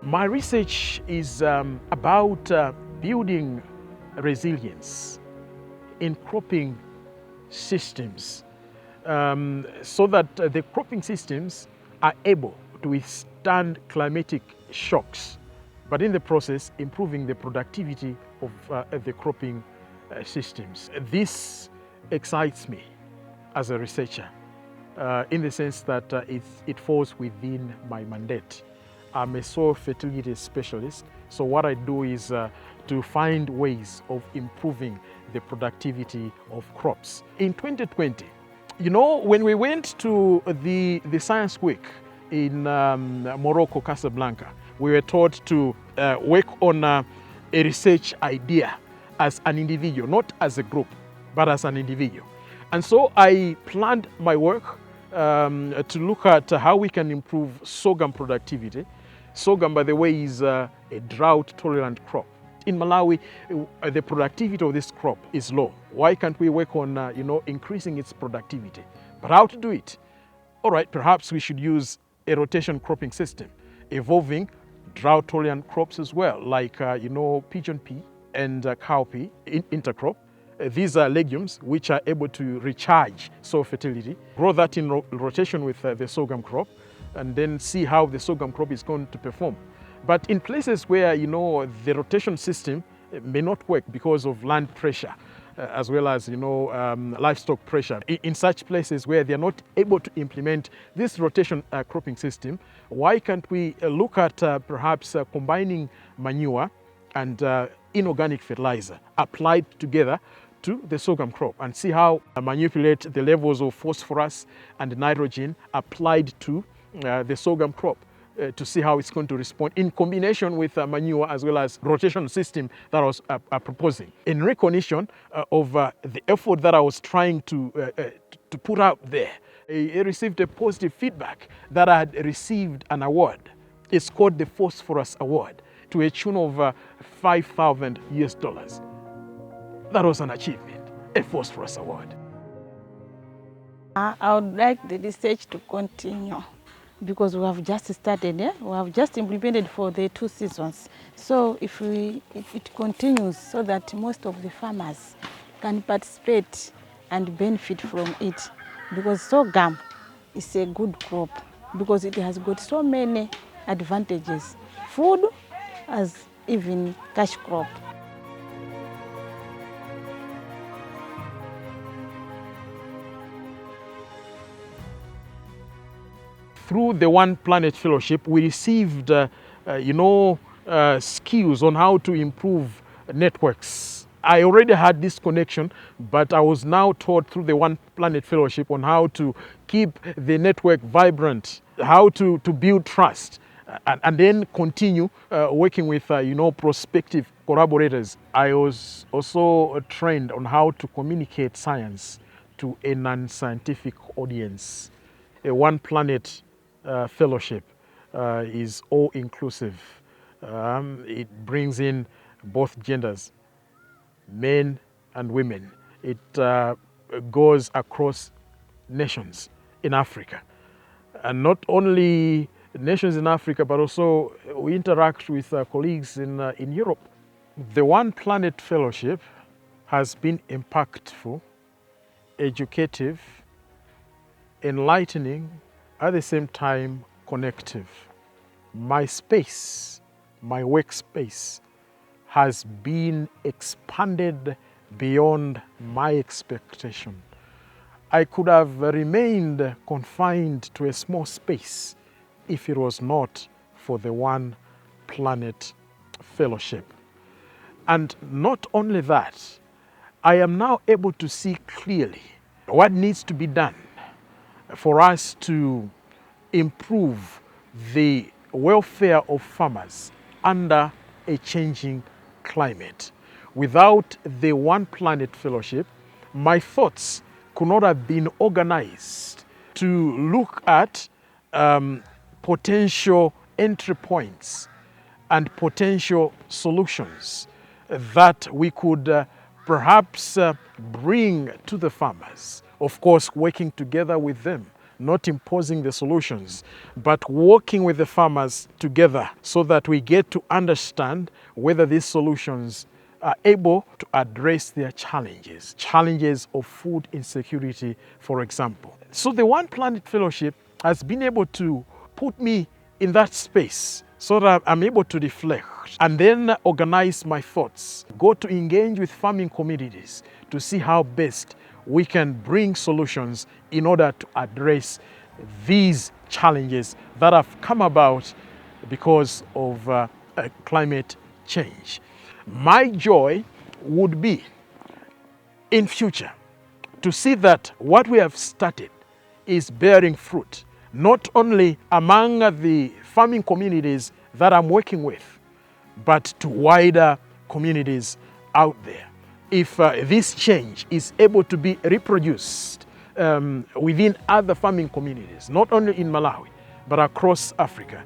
My research is about building resilience in cropping systems so that the cropping systems are able to withstand climatic shocks, but in the process improving the productivity of the cropping systems. This excites me as a researcher in the sense that it falls within my mandate. I'm a soil fertility specialist, so what I do is to find ways of improving the productivity of crops. In 2020, you know, when we went to the Science Week in Morocco, Casablanca, we were taught to work on a research idea as an individual, not as a group, but as an individual. And so I planned my work to look at how we can improve sorghum productivity. Sorghum, by the way, is a drought-tolerant crop. In Malawi, the productivity of this crop is low. Why can't we work on increasing its productivity? But how to do it? All right, perhaps we should use a rotation cropping system, evolving drought-tolerant crops as well, like pigeon pea and cowpea, intercrop. These are legumes which are able to recharge soil fertility. Grow that in rotation with the sorghum crop, and then see how the sorghum crop is going to perform. But in places where the rotation system may not work because of land pressure, as well as livestock pressure, in such places where they are not able to implement this rotation cropping system, why can't we look at perhaps combining manure and inorganic fertilizer applied together to the sorghum crop and see how manipulate the levels of phosphorus and nitrogen applied to the sorghum crop to see how it's going to respond in combination with manure as well as rotation system that I was proposing. In recognition of the effort that I was trying to put out there, I received a positive feedback that I had received an award. It's called the Phosphorus Award to a tune of $5,000. That was an achievement, a Phosphorus Award. I would like the research to continue because we have just started, we have just implemented for the 2 seasons. So if it continues so that most of the farmers can participate and benefit from it, because sorghum is a good crop because it has got so many advantages, food as even cash crop. Through the One Planet Fellowship, we received, skills on how to improve networks. I already had this connection, but I was now taught through the One Planet Fellowship on how to keep the network vibrant, how to build trust, and then continue working with, prospective collaborators. I was also trained on how to communicate science to a non-scientific audience. A One Planet Fellowship is all-inclusive. It brings in both genders, men and women. It goes across nations in Africa. And not only nations in Africa, but also we interact with colleagues in Europe. The One Planet Fellowship has been impactful, educative, enlightening, at the same time connective. My space, my workspace, has been expanded beyond my expectation. I could have remained confined to a small space if it was not for the One Planet Fellowship. And not only that, I am now able to see clearly what needs to be done for us to improve the welfare of farmers under a changing climate. Without the One Planet Fellowship, my thoughts could not have been organized to look at potential entry points and potential solutions that we could perhaps bring to the farmers. Of course, working together with them not imposing the solutions, but working with the farmers together so that we get to understand whether these solutions are able to address their challenges of food insecurity, for example. So the One Planet Fellowship has been able to put me in that space so that I'm able to reflect and then organize my thoughts, go to engage with farming communities to see how best we can bring solutions in order to address these challenges that have come about because of climate change. My joy would be in future to see that what we have started is bearing fruit, not only among the farming communities that I'm working with, but to wider communities out there. If this change is able to be reproduced within other farming communities, not only in Malawi, but across Africa,